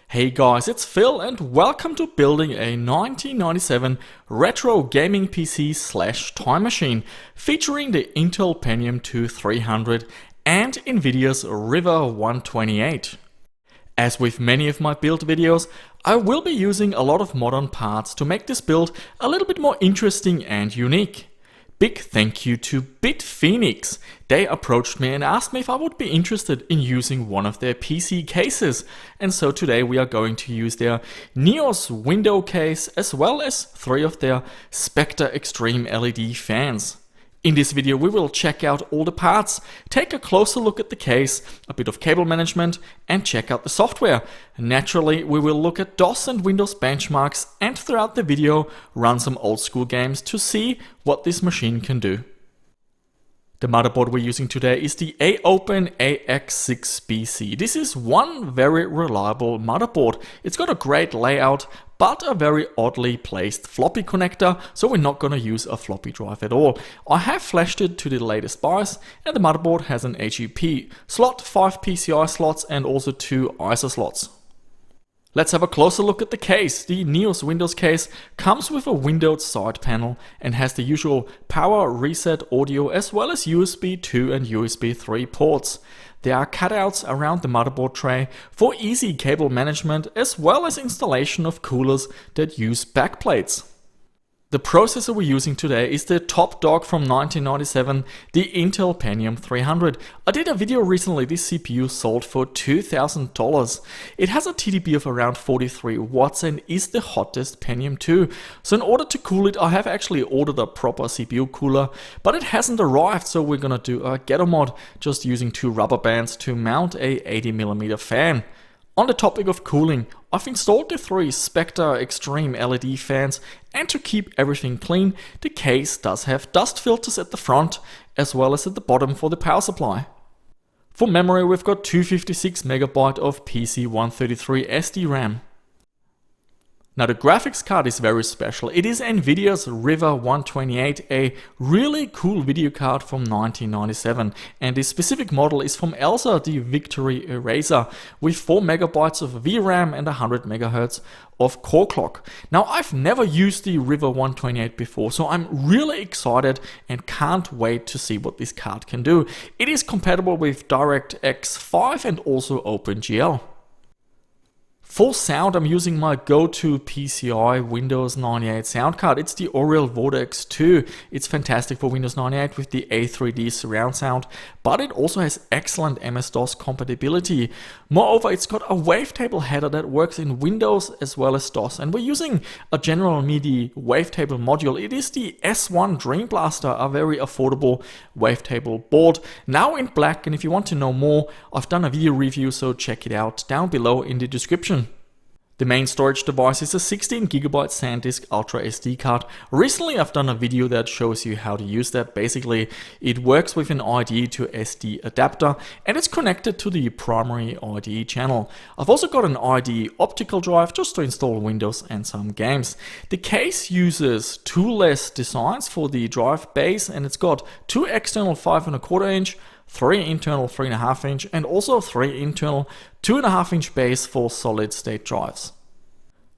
Hey guys, it's Phil and welcome to building a 1997 retro gaming PC / time machine featuring the Intel Pentium 2300 and Nvidia's Riva 128. As with many of my build videos, I will be using a lot of modern parts to make this build a little bit more interesting and unique. Big thank you to BitFenix. They approached me and asked me if I would be interested in using one of their PC cases. And so today we are going to use their Neos window case as well as 3 of their Spectre Extreme LED fans. In this video we will check out all the parts, take a closer look at the case, a bit of cable management and check out the software. Naturally we will look at DOS and Windows benchmarks and throughout the video run some old school games to see what this machine can do. The motherboard we're using today is the AOpen AX6BC. This is one very reliable motherboard. It's got a great layout, but a very oddly placed floppy connector, so we're not going to use a floppy drive at all. I have flashed it to the latest BIOS, and the motherboard has an AGP slot, 5 PCI slots, and also 2 ISO slots. Let's have a closer look at the case. The Neos Windows case comes with a windowed side panel and has the usual power reset audio as well as USB 2 and USB 3 ports. There are cutouts around the motherboard tray for easy cable management as well as installation of coolers that use backplates. The processor we're using today is the top dog from 1997, the Intel Pentium 300. I did a video recently. This CPU sold for $2,000. It has a TDP of around 43 watts and is the hottest Pentium 2. So in order to cool it, I have actually ordered a proper CPU cooler, but it hasn't arrived, so we're gonna do a ghetto mod, just using 2 rubber bands to mount a 80mm fan. On the topic of cooling, I've installed the 3 Spectre Extreme LED fans, and to keep everything clean, the case does have dust filters at the front as well as at the bottom for the power supply. For memory, we've got 256MB of PC133 SD RAM. Now the graphics card is very special. It is Nvidia's Riva 128, a really cool video card from 1997, and this specific model is from Elsa, the Victory Eraser, with 4MB of VRAM and 100MHz of core clock. Now I've never used the Riva 128 before, so I'm really excited and can't wait to see what this card can do. It is compatible with DirectX 5 and also OpenGL. For sound, I'm using my go-to PCI Windows 98 sound card. It's the Oriel Vortex 2. It's fantastic for Windows 98 with the A3D surround sound, but it also has excellent MS-DOS compatibility. Moreover, it's got a wavetable header that works in Windows as well as DOS, and we're using a General MIDI wavetable module. It is the S1 Dream Blaster, a very affordable wavetable board, now in black, and if you want to know more, I've done a video review, so check it out down below in the description. The main storage device is a 16GB SanDisk Ultra SD card. Recently I've done a video that shows you how to use that. Basically it works with an IDE to SD adapter and it's connected to the primary IDE channel. I've also got an IDE optical drive just to install Windows and some games. The case uses toolless designs for the drive base and it's got 2 external 5¼ inch, 3 internal 3.5 inch and also 3 internal 2.5 inch base for solid state drives.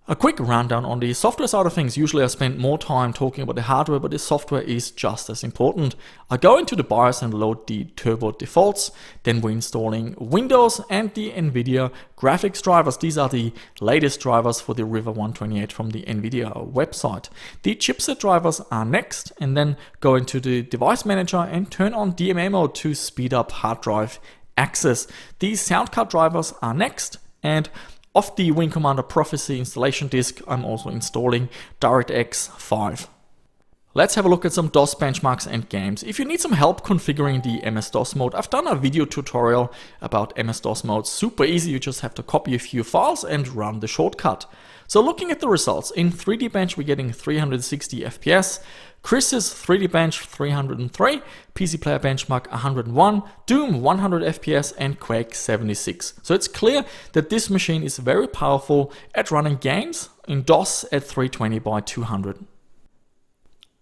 A quick rundown on the software side of things. Usually I spend more time talking about the hardware, but the software is just as important. I go into the BIOS and load the turbo defaults, then we're installing Windows and the Nvidia graphics drivers. These are the latest drivers for the Riva 128 from the Nvidia website. The chipset drivers are next, and then go into the device manager and turn on DMA mode to speed up hard drive access. These sound card drivers are next, and off the Wing Commander Prophecy installation disk, I'm also installing DirectX 5. Let's have a look at some DOS benchmarks and games. If you need some help configuring the MS-DOS mode, I've done a video tutorial about MS-DOS mode. Super easy, you just have to copy a few files and run the shortcut. So looking at the results, in 3D Bench we're getting 360 FPS, Chris's 3D Bench 303, PC Player Benchmark 101, Doom 100 FPS and Quake 76. So it's clear that this machine is very powerful at running games in DOS at 320 by 200.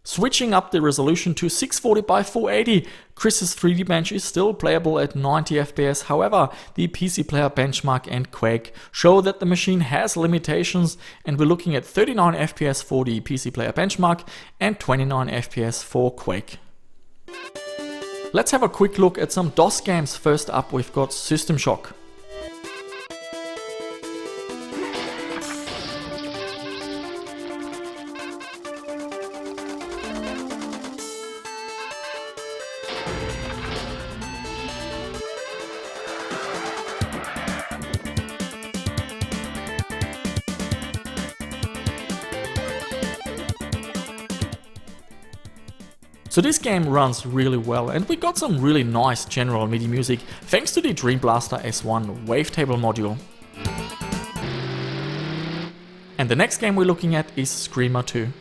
Switching up the resolution to 640 by 480, Chris's 3D bench is still playable at 90 FPS. However, the PC Player benchmark and Quake show that the machine has limitations, and we're looking at 39 FPS for the PC Player benchmark and 29 FPS for Quake. Let's have a quick look at some DOS games. First up, we've got System Shock. So this game runs really well, and we got some really nice general MIDI music thanks to the Dream Blaster S1 wavetable module. And the next game we're looking at is Screamer 2.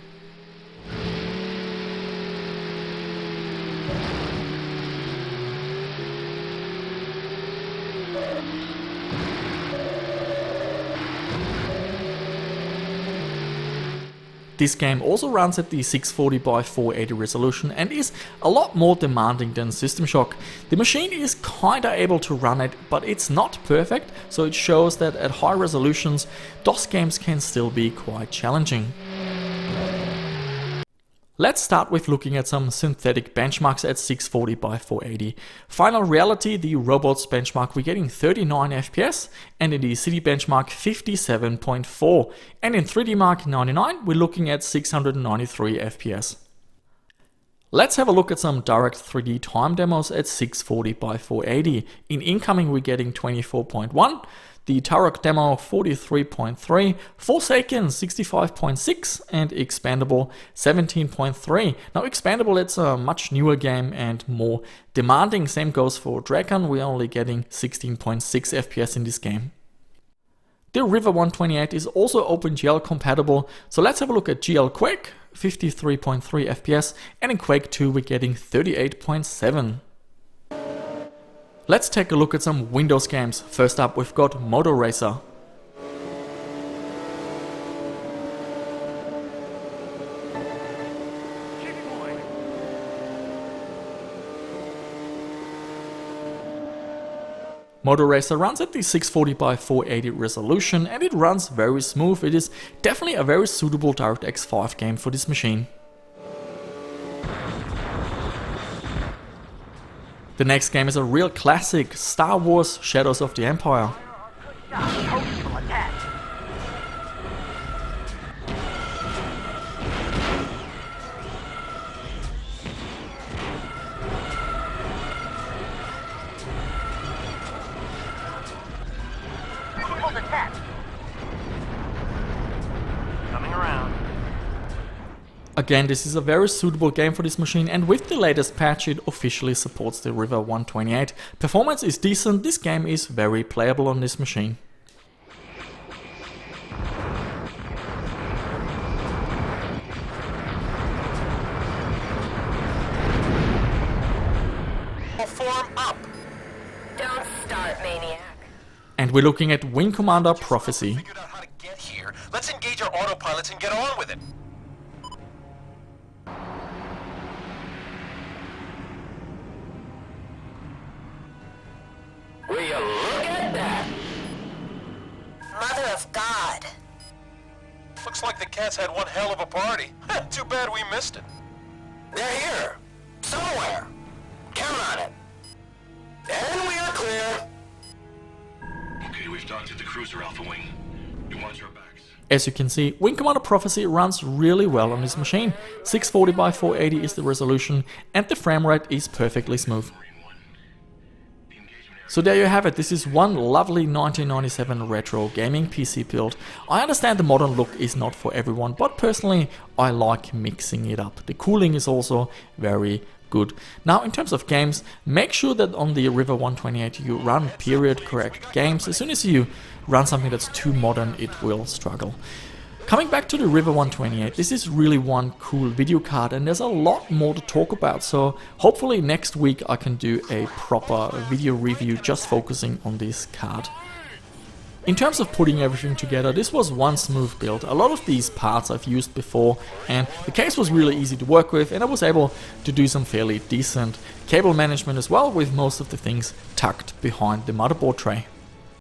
This game also runs at the 640 by 480 resolution and is a lot more demanding than System Shock. The machine is kinda able to run it, but it's not perfect, so it shows that at high resolutions, DOS games can still be quite challenging. Let's start with looking at some synthetic benchmarks at 640 by 480. Final Reality, the robots benchmark, we're getting 39 FPS, and in the city benchmark 57.4, and in 3D Mark 99 we're looking at 693 FPS. Let's have a look at some direct 3D time demos at 640 by 480. In incoming we're getting 24.1, the Turok demo 43.3, Forsaken 65.6 and Expandable 17.3. Now Expandable, it's a much newer game and more demanding. Same goes for Dragon, we're only getting 16.6 FPS in this game. The Riva 128 is also OpenGL compatible, so let's have a look at GL Quake, 53.3 FPS, and in Quake 2 we're getting 38.7. Let's take a look at some Windows games. First up we've got Motor Racer. Motor Racer runs at the 640 by 480 resolution and it runs very smooth. It is definitely a very suitable DirectX 5 game for this machine. The next game is a real classic, Star Wars Shadows of the Empire. Again, this is a very suitable game for this machine, and with the latest patch it officially supports the Riva 128. Performance is decent, this game is very playable on this machine. Form up. Don't start, maniac. And we're looking at Wing Commander Prophecy. Figured out how to get here. Let's engage our autopilots and get on with it. Will you look at that? Mother of God. Looks like the cats had one hell of a party. Too bad we missed it. They're here. Somewhere. Count on it. And we are clear. Okay, we've docked at the cruiser, Alpha Wing. You watch our backs. As you can see, Wing Commander Prophecy runs really well on this machine. 640 by 480 is the resolution and the frame rate is perfectly smooth. So there you have it, this is one lovely 1997 retro gaming PC build. I understand the modern look is not for everyone, but personally I like mixing it up. The cooling is also very good. Now in terms of games, make sure that on the Riva 128 you run period correct games. As soon as you run something that's too modern, it will struggle. Coming back to the Riva 128, this is really one cool video card and there's a lot more to talk about, so hopefully next week I can do a proper video review just focusing on this card. In terms of putting everything together, this was one smooth build. A lot of these parts I've used before, and the case was really easy to work with, and I was able to do some fairly decent cable management as well, with most of the things tucked behind the motherboard tray.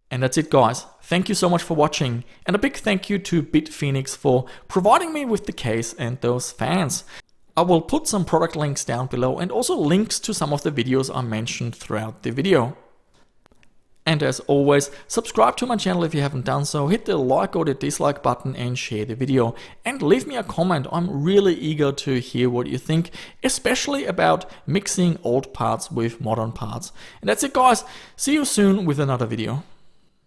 And that's it, guys. Thank you so much for watching, and a big thank you to BitFenix for providing me with the case and those fans. I will put some product links down below and also links to some of the videos I mentioned throughout the video. And as always, subscribe to my channel if you haven't done so, hit the like or the dislike button and share the video. And leave me a comment, I'm really eager to hear what you think, especially about mixing old parts with modern parts. And that's it, guys, see you soon with another video.